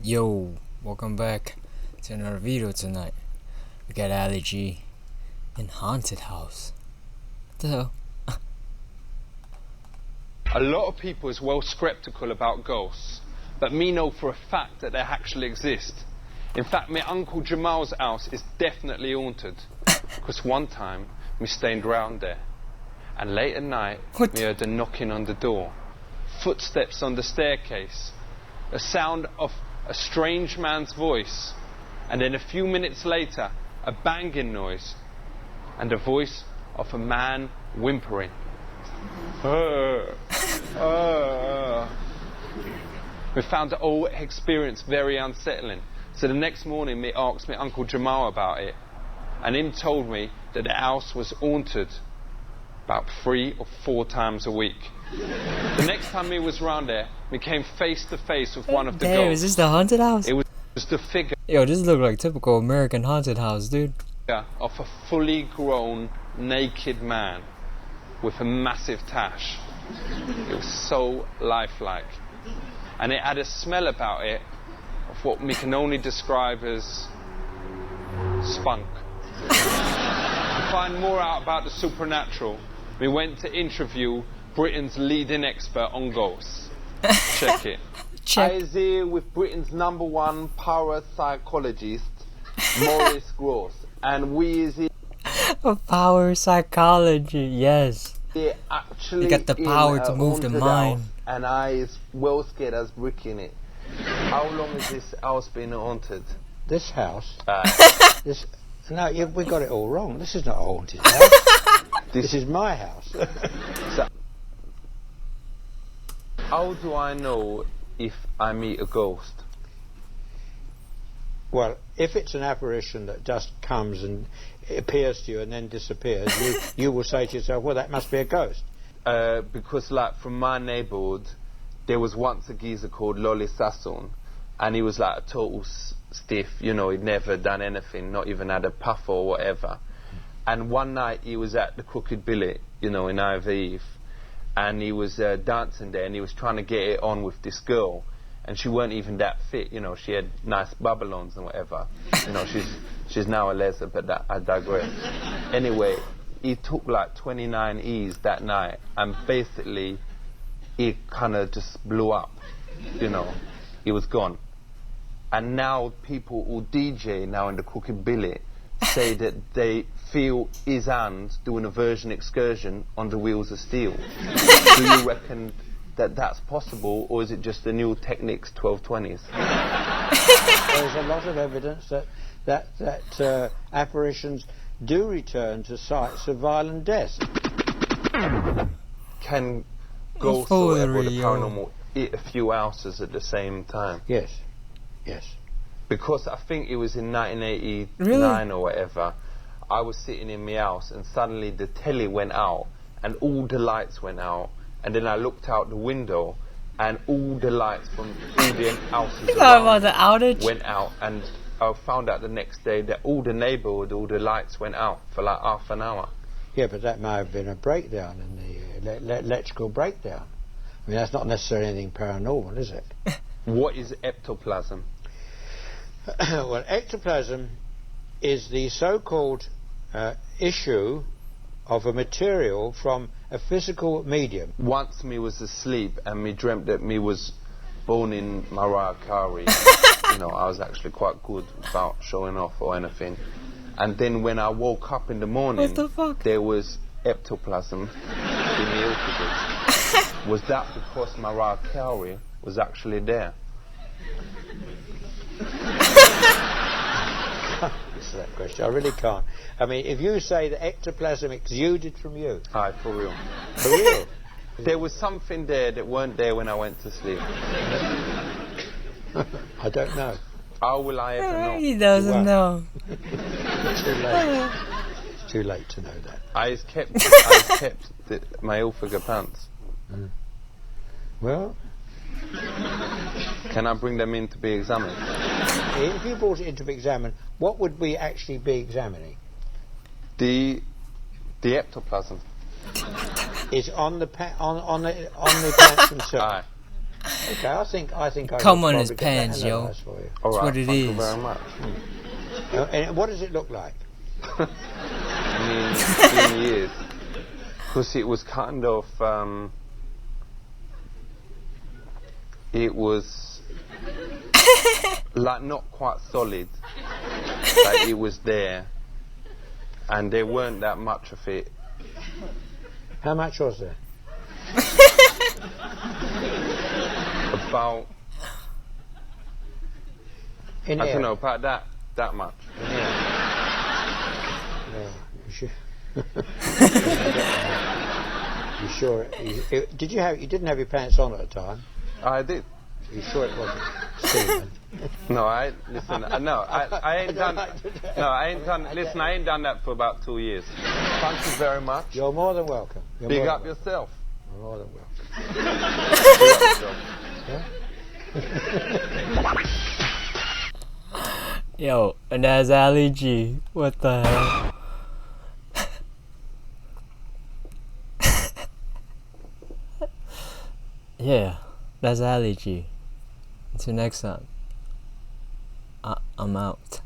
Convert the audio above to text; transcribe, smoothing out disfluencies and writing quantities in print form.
Yo, welcome back to another video tonight. We got Ali G in Haunted House. What the hell? A lot of people is well skeptical about ghosts, but me know for a fact that they actually exist. In fact, my Uncle Jamal's house is definitely haunted, because one time we stayed round there, and late at night we heard a knocking on the door, footsteps on the staircase, a sound of a strange man's voice, and then a few minutes later a banging noise and the voice of a man whimpering. We found the whole experience very unsettling, so the next morning me asked my Uncle Jamal about it, and him told me that the house was haunted about 3 or 4 times a week. The next time we was round there, we came face to face with one of the ghosts. Is this the haunted house? It was the figure Yo, this look like typical American haunted house, dude. of a fully grown, naked man with a massive tash. It was so lifelike. And it had a smell about it of what we can only describe as spunk. To find more out about the supernatural, we went to interview Britain's leading expert on ghosts. Check it. Check. I is here with Britain's #1 parapsychologist, Maurice Gross, and we is here Power psychology, yes. actually You got the power to move the haunted mind. house, and I is well scared as brick in it. How long has this house been haunted? This house? We got it all wrong. This is not a haunted house. This is my house. So, how do I know if I meet a ghost? Well, if it's an apparition that just comes and appears to you and then disappears, you will say to yourself, well, that must be a ghost. Because, like, from my neighbourhood, there was once a geezer called Lolly Sassoon, and he was like a total stiff, you know, he'd never done anything, not even had a puff or whatever. And one night he was at the Crooked Billet, you know, in Ivy, and he was dancing there, and he was trying to get it on with this girl, and she weren't even that fit, you know, she had nice bubble-ons and whatever. You know, she's now a lesbian, but I digress. Anyway, he took like 29 E's that night, and basically it kind of just blew up, you know, he was gone. And now people who DJ now in the Crooked Billet say that they feel his hands doing a Virgin excursion on the wheels of steel. Do you reckon that that's possible, or is it just the new Technics 1220s? There's a lot of evidence that apparitions do return to sites of violent death. Can ghosts or whatever, the paranormal, hit a few houses at the same time? Yes, yes. Because I think it was in 1989 or whatever, I was sitting in my house and suddenly the telly went out and all the lights went out, and then I looked out the window and all the lights from all the houses About the outage? went out, and I found out the next day that all the neighbourhood, all the lights went out for like half an hour. Yeah, but that may have been a breakdown in the electrical breakdown. I mean, that's not necessarily anything paranormal, is it? What is ectoplasm? Well, ectoplasm is the so-called issue of a material from a physical medium. Once me was asleep and me dreamt that me was born in Mariah Carey. You know, I was actually quite good without showing off or anything. And then when I woke up in the morning, What the fuck? there was ectoplasm in the esophagus. Was that because Mariah Carey was actually there? Answer that question. I really can't. I mean, if you say that ectoplasm exuded from you, Aye, for real. for real, There was something there that weren't there when I went to sleep. I don't know. How will I ever know? He doesn't know. Too late. It's too late to know that. I kept my Ilfiger pants. Well, Can I bring them in to be examined? if you brought it in to be examined, what would we actually be examining? The ectoplasm. Is on the pants themselves. Aye. Okay, I think I Come could on his probably get that pants, yo. analysed for you. All That's right, what it thank you is. very much. And what does it look like? I mean, in years. Because it was kind of, it was like not quite solid. Like it was there, and there weren't that much of it. How much was there? About, In I here? don't know, about that much. Yeah, you sure? You sure? Did you have? You didn't have your pants on at the time. I did. You sure it wasn't semen? No, listen, no, I ain't done, no, I ain't done, listen, I ain't done that for about 2 years. Thank you very much. You're more than welcome. You're Big more up than yourself. welcome. You're more than welcome. Big up yourself. Yo, and that's Ali G. What the hell? Yeah, that's Ali G. Until next time, I'm out.